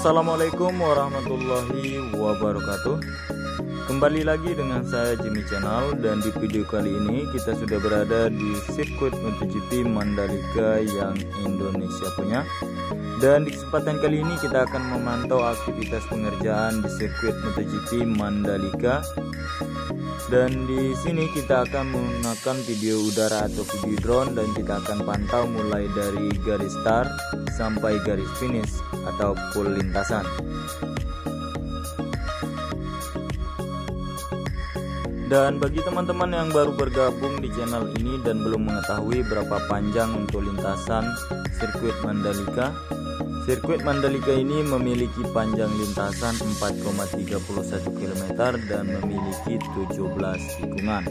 Assalamualaikum warahmatullahi wabarakatuh. Kembali lagi dengan saya Jimmy Channel, dan di video kali ini kita sudah berada di sirkuit MotoGP Mandalika yang Indonesia punya. Dan di kesempatan kali ini kita akan memantau aktivitas pengerjaan di sirkuit MotoGP Mandalika. Dan di sini kita akan menggunakan video udara atau video drone, dan kita akan pantau mulai dari garis start sampai garis finish atau full lintasan. Dan bagi teman-teman yang baru bergabung di channel ini dan belum mengetahui berapa panjang untuk lintasan sirkuit Mandalika, sirkuit Mandalika ini memiliki panjang lintasan 4,31 km dan memiliki 17 tikungan.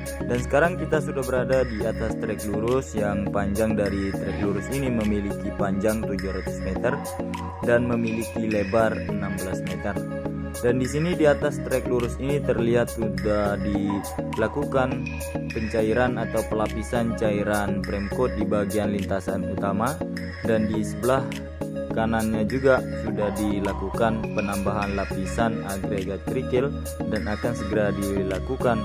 Dan sekarang kita sudah berada di atas trek lurus, yang panjang dari trek lurus ini memiliki panjang 700 meter dan memiliki lebar 16 meter. Dan di sini di atas trek lurus ini terlihat sudah dilakukan pencairan atau pelapisan cairan frame coat di bagian lintasan utama, dan di sebelah kanannya juga sudah dilakukan penambahan lapisan agregat kerikil, dan akan segera dilakukan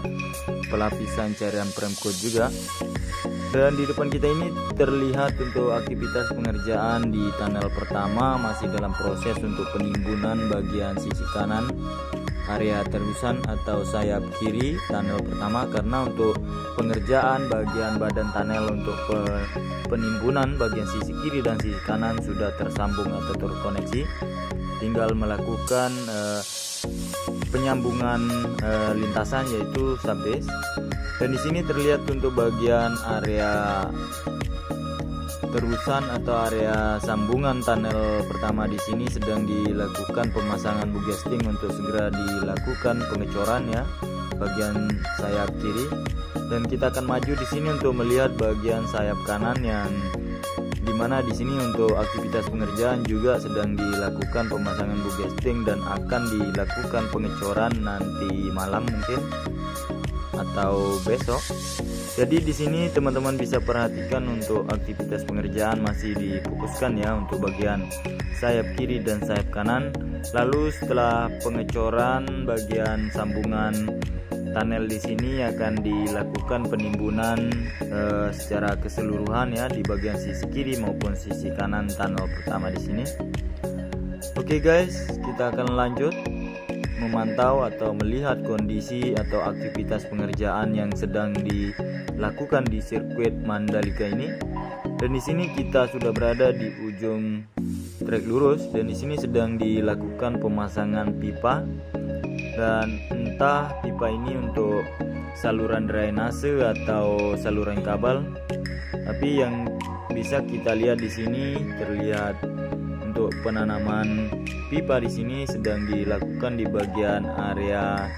pelapisan cairan frame coat juga. Dan di depan kita ini terlihat untuk aktivitas pengerjaan di tunnel pertama masih dalam proses untuk penimbunan bagian sisi kanan area terusan atau sayap kiri tunnel pertama, karena untuk pengerjaan bagian badan tunnel untuk penimbunan bagian sisi kiri dan sisi kanan sudah tersambung atau terkoneksi, tinggal melakukan penyambungan lintasan yaitu subbase. Dan di sini terlihat untuk bagian area terusan atau area sambungan tunnel pertama di sini sedang dilakukan pemasangan bugesting untuk segera dilakukan pengecoran ya bagian sayap kiri. Dan kita akan maju di sini untuk melihat bagian sayap kanan, yang dimana di sini untuk aktivitas pengerjaan juga sedang dilakukan pemasangan bugesting dan akan dilakukan pengecoran nanti malam mungkin atau besok. Jadi di sini teman-teman bisa perhatikan untuk aktivitas pengerjaan masih difokuskan ya untuk bagian sayap kiri dan sayap kanan. Lalu setelah pengecoran bagian sambungan tunnel di sini akan dilakukan penimbunan secara keseluruhan ya di bagian sisi kiri maupun sisi kanan tunnel pertama di sini. Oke guys, kita akan lanjut memantau atau melihat kondisi atau aktivitas pengerjaan yang sedang dilakukan di sirkuit Mandalika ini. Dan di sini kita sudah berada di ujung trek lurus, dan di sini sedang dilakukan pemasangan pipa. Dan entah pipa ini untuk saluran drainase atau saluran kabel, tapi yang bisa kita lihat di sini terlihat untuk penanaman pipa di sini sedang dilakukan di bagian area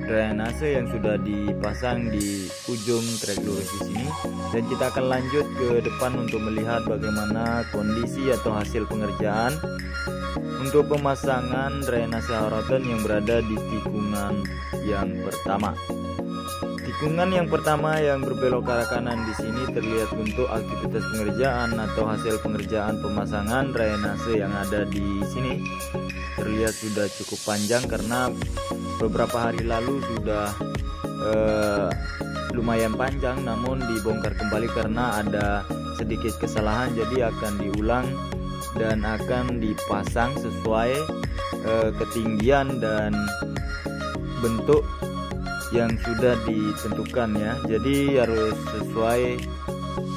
drainase yang sudah dipasang di ujung trek lurus di sini. Dan kita akan lanjut ke depan untuk melihat bagaimana kondisi atau hasil pengerjaan untuk pemasangan drainase horoton yang berada di tikungan yang pertama. Tikungan yang pertama yang berbelok ke arah kanan di sini terlihat untuk aktivitas pengerjaan atau hasil pengerjaan pemasangan drainase yang ada di sini terlihat sudah cukup panjang, karena beberapa hari lalu sudah lumayan panjang namun dibongkar kembali karena ada sedikit kesalahan, jadi akan diulang dan akan dipasang sesuai ketinggian dan bentuk yang sudah ditentukan ya. Jadi harus sesuai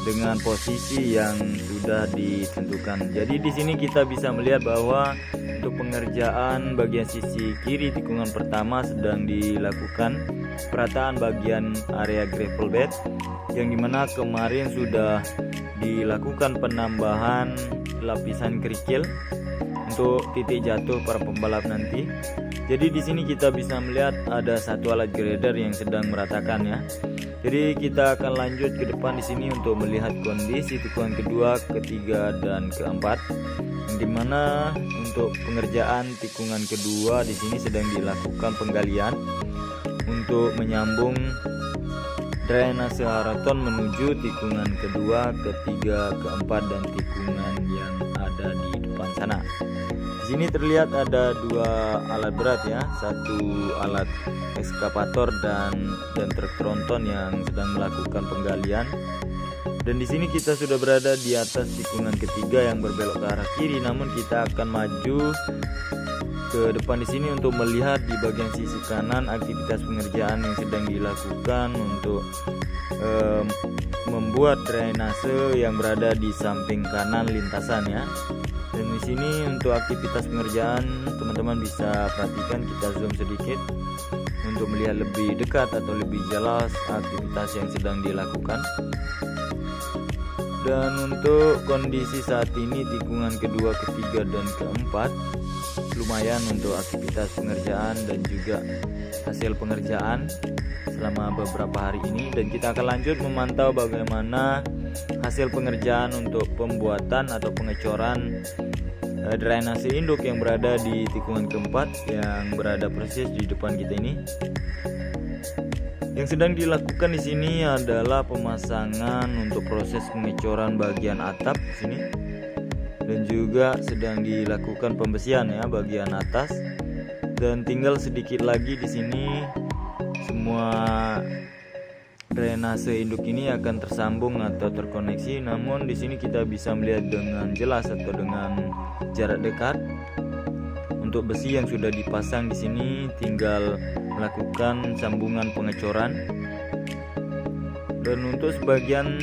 dengan posisi yang sudah ditentukan. Jadi di sini kita bisa melihat bahwa untuk pengerjaan bagian sisi kiri tikungan pertama sedang dilakukan perataan bagian area gravel bed, yang dimana kemarin sudah dilakukan penambahan lapisan kerikil untuk titik jatuh para pembalap nanti. Jadi di sini kita bisa melihat ada satu alat grader yang sedang meratakan ya. Jadi kita akan lanjut ke depan di sini untuk melihat kondisi tikungan kedua, ketiga dan keempat. Dimana untuk pengerjaan tikungan kedua di sini sedang dilakukan penggalian untuk menyambung drainase horoton menuju tikungan kedua, ketiga, keempat dan tikungan yang ada di depan sana. Di sini terlihat ada dua alat berat ya, satu alat ekskavator dan truk tronton yang sedang melakukan penggalian. Dan di sini kita sudah berada di atas tikungan ketiga yang berbelok ke arah kiri, namun kita akan maju ke depan di sini untuk melihat di bagian sisi kanan aktivitas pengerjaan yang sedang dilakukan untuk membuat drainase yang berada di samping kanan lintasan ya. Dan di sini untuk aktivitas pengerjaan teman-teman bisa perhatikan, kita zoom sedikit untuk melihat lebih dekat atau lebih jelas aktivitas yang sedang dilakukan. Dan untuk kondisi saat ini tikungan kedua, ketiga, dan keempat lumayan untuk aktivitas pengerjaan dan juga hasil pengerjaan selama beberapa hari ini. Dan kita akan lanjut memantau bagaimana hasil pengerjaan untuk pembuatan atau pengecoran drainase induk yang berada di tikungan keempat yang berada persis di depan kita ini. Yang sedang dilakukan di sini adalah pemasangan untuk proses pengecoran bagian atap di sini, dan juga sedang dilakukan pembesian ya bagian atas. Dan tinggal sedikit lagi di sini semua drainase induk ini akan tersambung atau terkoneksi. Namun di sini kita bisa melihat dengan jelas atau dengan jarak dekat untuk besi yang sudah dipasang di sini, tinggal melakukan sambungan pengecoran. Dan untuk sebagian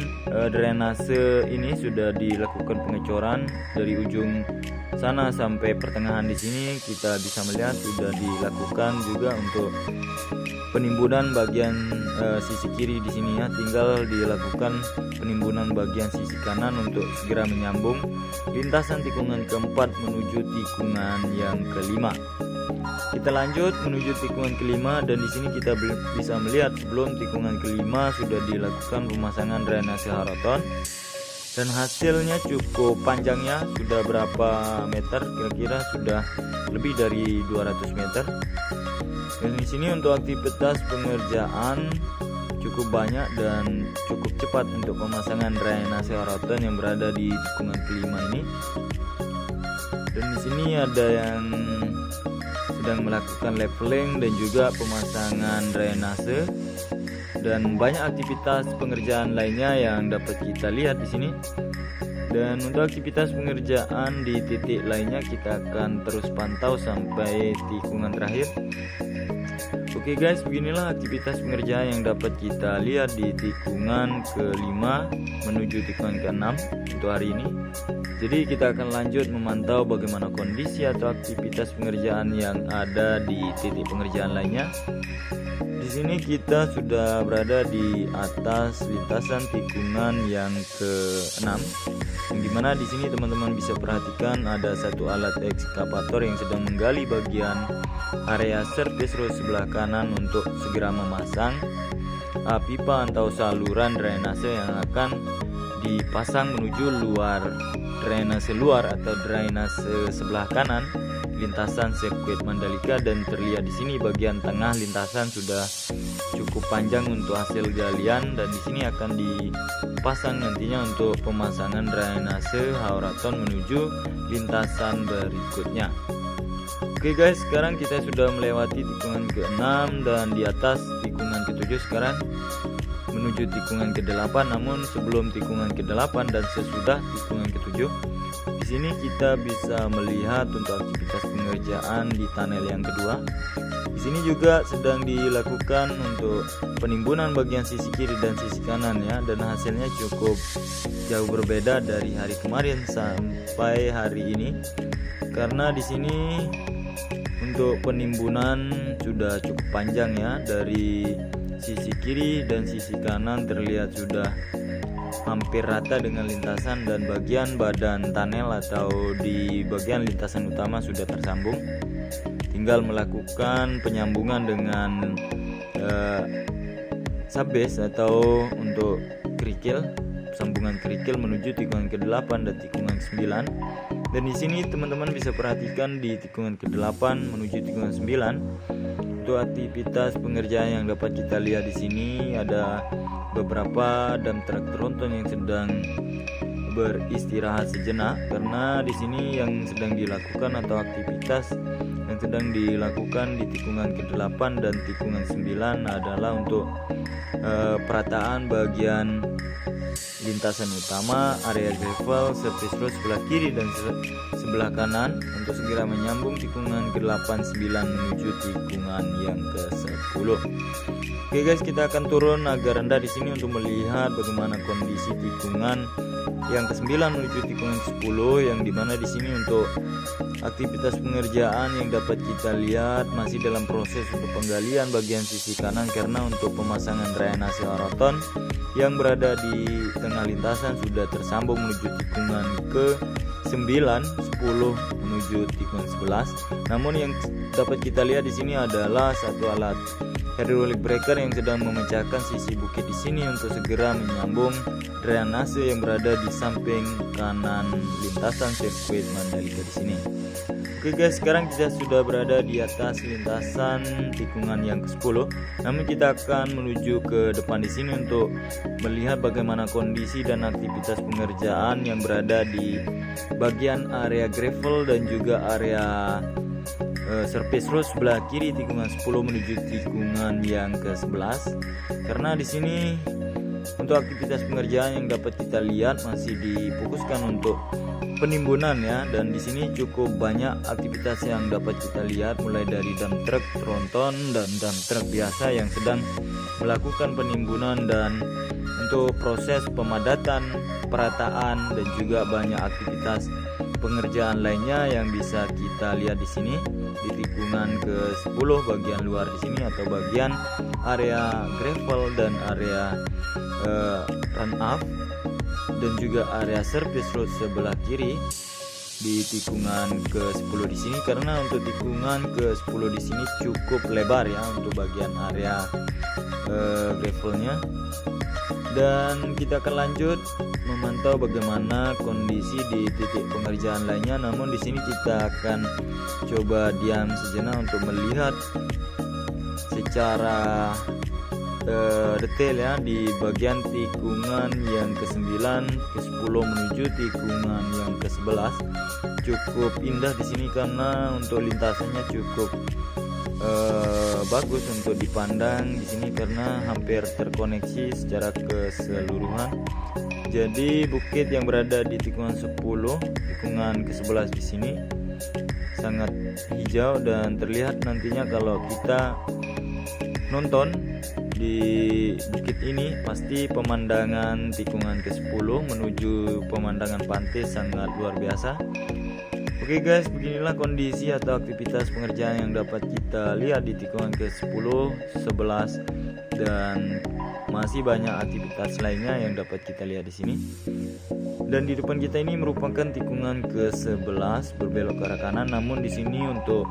drainase ini sudah dilakukan pengecoran dari ujung sana sampai pertengahan di sini. Kita bisa melihat sudah dilakukan juga untuk penimbunan bagian sisi kiri di sini ya, tinggal dilakukan penimbunan bagian sisi kanan untuk segera menyambung lintasan tikungan keempat menuju tikungan yang kelima. Kita lanjut menuju tikungan kelima, dan di sini kita bisa melihat sebelum tikungan kelima sudah dilakukan pemasangan drainase Harroton, dan hasilnya cukup panjangnya, sudah berapa meter, kira-kira sudah lebih dari 200 meter. Dan di sini untuk aktivitas pengerjaan cukup banyak dan cukup cepat untuk pemasangan drainase Harroton yang berada di tikungan kelima ini. Dan di sini ada yang sedang melakukan leveling dan juga pemasangan drainase, dan banyak aktivitas pengerjaan lainnya yang dapat kita lihat di sini. Dan untuk aktivitas pengerjaan di titik lainnya kita akan terus pantau sampai tikungan terakhir. Oke guys, beginilah aktivitas pengerjaan yang dapat kita lihat di tikungan ke-5 menuju tikungan ke-6 untuk hari ini. Jadi kita akan lanjut memantau bagaimana kondisi atau aktivitas pengerjaan yang ada di titik pengerjaan lainnya. Di sini kita sudah berada di atas lintasan tikungan yang ke-6, yang dimana di sini teman-teman bisa perhatikan ada satu alat ekskavator yang sedang menggali bagian area surface road sebelah kanan untuk segera memasang pipa atau saluran drainase yang akan dipasang menuju luar drainase luar atau drainase sebelah kanan lintasan sirkuit Mandalika. Dan terlihat di sini bagian tengah lintasan sudah cukup panjang untuk hasil galian, dan di sini akan dipasang nantinya untuk pemasangan drainase Harroton menuju lintasan berikutnya. Oke guys, sekarang kita sudah melewati tikungan ke-6 dan di atas tikungan ke-7 sekarang menuju tikungan ke-8. Namun sebelum tikungan ke-8 dan sesudah tikungan ke-7, di sini kita bisa melihat untuk aktivitas pengerjaan di tunnel yang kedua. Di sini juga sedang dilakukan untuk penimbunan bagian sisi kiri dan sisi kanan ya, dan hasilnya cukup jauh berbeda dari hari kemarin sampai hari ini, karena di sini untuk penimbunan sudah cukup panjang ya, dari sisi kiri dan sisi kanan terlihat sudah hampir rata dengan lintasan, dan bagian badan tunnel atau di bagian lintasan utama sudah tersambung. Tinggal melakukan penyambungan dengan subbase atau untuk kerikil, sambungan kerikil menuju tikungan ke-8 dan tikungan ke-9. Dan di sini teman-teman bisa perhatikan di tikungan ke-8 menuju tikungan 9 untuk aktivitas pengerjaan yang dapat kita lihat di sini ada beberapa dump truck tronton yang sedang beristirahat sejenak, karena di sini yang sedang dilakukan atau aktivitas yang sedang dilakukan di tikungan ke-8 dan tikungan 9 adalah untuk perataan bagian lintasan utama, area gravel, service road sebelah kiri dan sebelah kanan untuk segera menyambung tikungan ke-8, 9 menuju tikungan yang ke-10. Oke guys, kita akan turun agak rendah di sini untuk melihat bagaimana kondisi tikungan yang ke-9 menuju tikungan 10, yang dimana di sini untuk aktivitas pengerjaan yang dapat kita lihat masih dalam proses untuk penggalian bagian sisi kanan, karena untuk pemasangan drainase Haraton yang berada di tengah lintasan sudah tersambung menuju tikungan ke-9, 10 menuju tikungan 11. Namun yang dapat kita lihat di sini adalah satu alat hydraulic breaker yang sedang memecahkan sisi bukit di sini untuk segera menyambung drainase yang berada di samping kanan lintasan sirkuit Mandalika di sini. Oke guys, sekarang kita sudah berada di atas lintasan tikungan yang ke-10. Namun kita akan menuju ke depan di sini untuk melihat bagaimana kondisi dan aktivitas pengerjaan yang berada di bagian area gravel dan juga area surface road sebelah kiri tikungan 10 menuju tikungan yang ke-11. Karena di sini untuk aktivitas pengerjaan yang dapat kita lihat masih difokuskan untuk penimbunan ya, dan di sini cukup banyak aktivitas yang dapat kita lihat, mulai dari dump truck, tronton dan dump truck biasa yang sedang melakukan penimbunan, dan untuk proses pemadatan, perataan dan juga banyak aktivitas pengerjaan lainnya yang bisa kita lihat di sini di tikungan ke-10 bagian luar di sini atau bagian area gravel dan area run off dan juga area surface road sebelah kiri di tikungan ke-10 di sini. Karena untuk tikungan ke-10 di sini cukup lebar ya untuk bagian area gravelnya, dan kita akan lanjut memantau bagaimana kondisi di titik pengerjaan lainnya. Namun di sini kita akan coba diam sejenak untuk melihat secara detail ya di bagian tikungan yang ke-9, ke-10 menuju tikungan yang ke-11. Cukup indah di sini karena untuk lintasannya cukup bagus untuk dipandang di sini karena hampir terkoneksi secara keseluruhan. Jadi bukit yang berada di tikungan 10, tikungan ke-11 di sini sangat hijau, dan terlihat nantinya kalau kita nonton di bukit ini pasti pemandangan tikungan ke-10 menuju pemandangan pantai sangat luar biasa. Oke guys, beginilah kondisi atau aktivitas pengerjaan yang dapat kita lihat di tikungan ke-10, 11 dan masih banyak aktivitas lainnya yang dapat kita lihat di sini. Dan di depan kita ini merupakan tikungan ke-11 berbelok ke arah kanan. Namun di sini untuk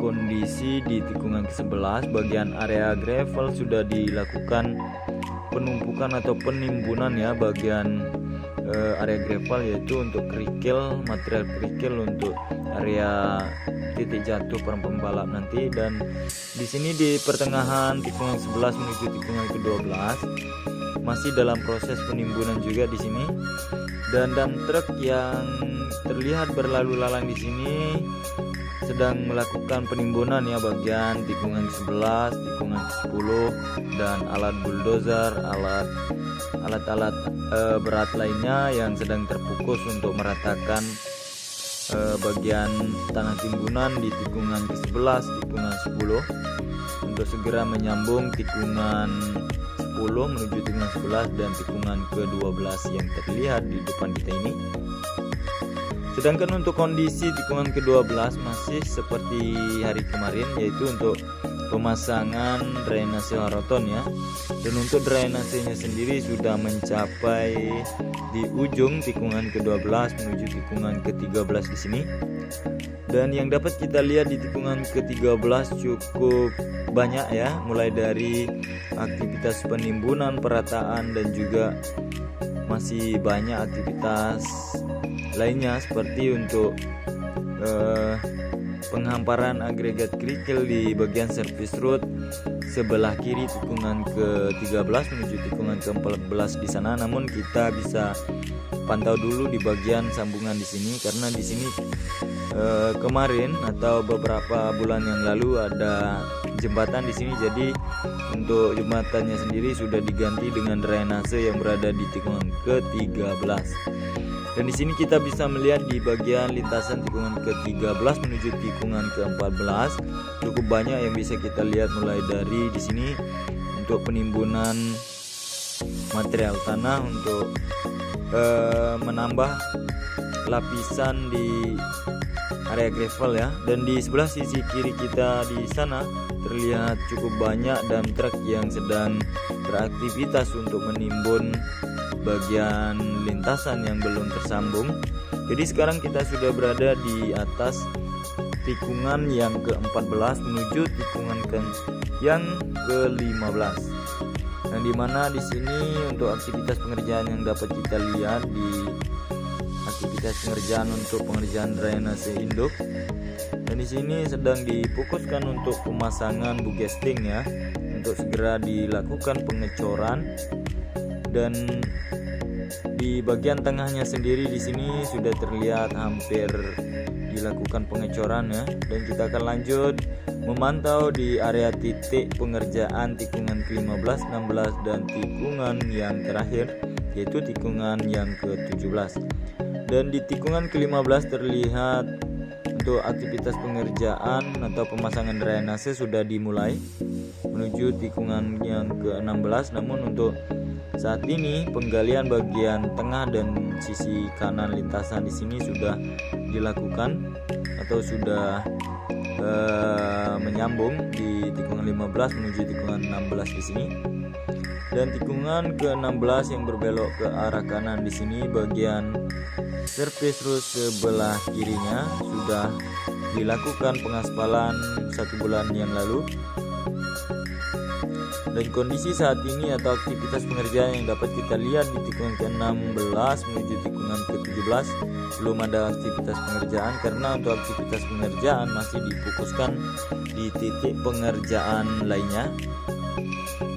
kondisi di tikungan ke-11 bagian area gravel sudah dilakukan penumpukan atau penimbunan ya bagian area gravel, yaitu untuk kerikil, material kerikil untuk area titik jatuh para pembalap nanti. Dan di sini di pertengahan tikungan 11 menuju tikungan ke-12 masih dalam proses penimbunan juga di sini. Dan dump truck yang terlihat berlalu lalang di sini sedang melakukan penimbunan ya bagian tikungan ke-11, tikungan ke-10, dan alat bulldozer, alat-alat berat lainnya yang sedang terfokus untuk meratakan bagian tanah timbunan di tikungan ke-11, tikungan 10 untuk segera menyambung tikungan 10 menuju tikungan 11 dan tikungan ke-12 yang terlihat di depan kita ini. Sedangkan untuk kondisi tikungan ke-12 masih seperti hari kemarin, yaitu untuk pemasangan drainase Haraton ya. Dan untuk drainasenya sendiri sudah mencapai di ujung tikungan ke-12 menuju tikungan ke-13 di sini. Dan yang dapat kita lihat di tikungan ke-13 cukup banyak ya, mulai dari aktivitas penimbunan, perataan, dan juga masih banyak aktivitas lainnya seperti untuk penghamparan agregat kerikil di bagian service road sebelah kiri tikungan ke-13 menuju tikungan ke-14 di sana. Namun kita bisa pantau dulu di bagian sambungan di sini, karena di sini kemarin atau beberapa bulan yang lalu ada jembatan di sini. Jadi untuk jembatannya sendiri sudah diganti dengan drainase yang berada di tikungan ke-13. Dan di sini kita bisa melihat di bagian lintasan tikungan ke-13 menuju tikungan ke-14 cukup banyak yang bisa kita lihat, mulai dari di sini untuk penimbunan material tanah untuk menambah lapisan di area gravel ya. Dan di sebelah sisi kiri kita di sana terlihat cukup banyak dump truck yang sedang beraktivitas untuk menimbun bagian lintasan yang belum tersambung. Jadi sekarang kita sudah berada di atas tikungan yang ke-14 menuju tikungan yang ke-15. Yang dimana di sini untuk aktivitas pengerjaan yang dapat kita lihat di aktivitas pengerjaan untuk pengerjaan drainase induk. Dan di sini sedang difokuskan untuk pemasangan bugesting ya, untuk segera dilakukan pengecoran. Dan di bagian tengahnya sendiri di sini sudah terlihat hampir dilakukan pengecoran ya. Dan kita akan lanjut memantau di area titik pengerjaan tikungan ke-15, 16 dan tikungan yang terakhir yaitu tikungan yang ke-17. Dan di tikungan ke-15 terlihat untuk aktivitas pengerjaan atau pemasangan drainase sudah dimulai menuju tikungan yang ke-16. Namun untuk saat ini penggalian bagian tengah dan sisi kanan lintasan di sini sudah dilakukan atau sudah menyambung di tikungan 15 menuju tikungan 16 di sini. Dan tikungan ke-16 yang berbelok ke arah kanan di sini bagian surface road sebelah kirinya sudah dilakukan pengaspalan 1 bulan yang lalu. Dan kondisi saat ini atau aktivitas pengerjaan yang dapat kita lihat di tikungan ke-16 menuju tikungan ke-17 belum ada aktivitas pengerjaan, karena untuk aktivitas pengerjaan masih difokuskan di titik pengerjaan lainnya.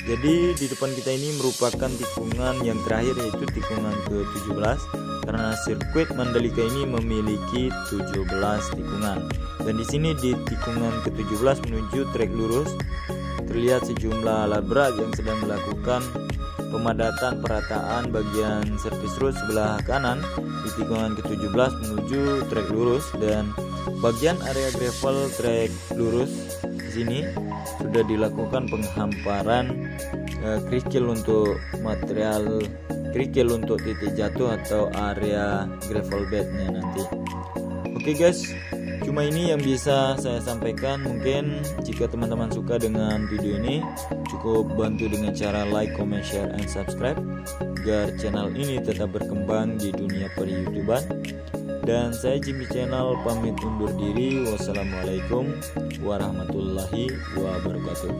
Jadi di depan kita ini merupakan tikungan yang terakhir yaitu tikungan ke-17, karena sirkuit Mandalika ini memiliki 17 tikungan. Dan di sini di tikungan ke-17 menuju trek lurus terlihat sejumlah alat berat yang sedang melakukan pemadatan perataan bagian service road sebelah kanan di tikungan ke-17 menuju trek lurus. Dan bagian area gravel trek lurus di sini sudah dilakukan penghamparan kerikil untuk material kerikil untuk titik jatuh atau area gravel bednya nanti. Oke guys, cuma ini yang bisa saya sampaikan. Mungkin jika teman-teman suka dengan video ini, cukup bantu dengan cara like, comment, share, and subscribe agar channel ini tetap berkembang di dunia per-YouTuber. Dan saya Jimmy Channel pamit undur diri. Wassalamualaikum warahmatullahi wabarakatuh.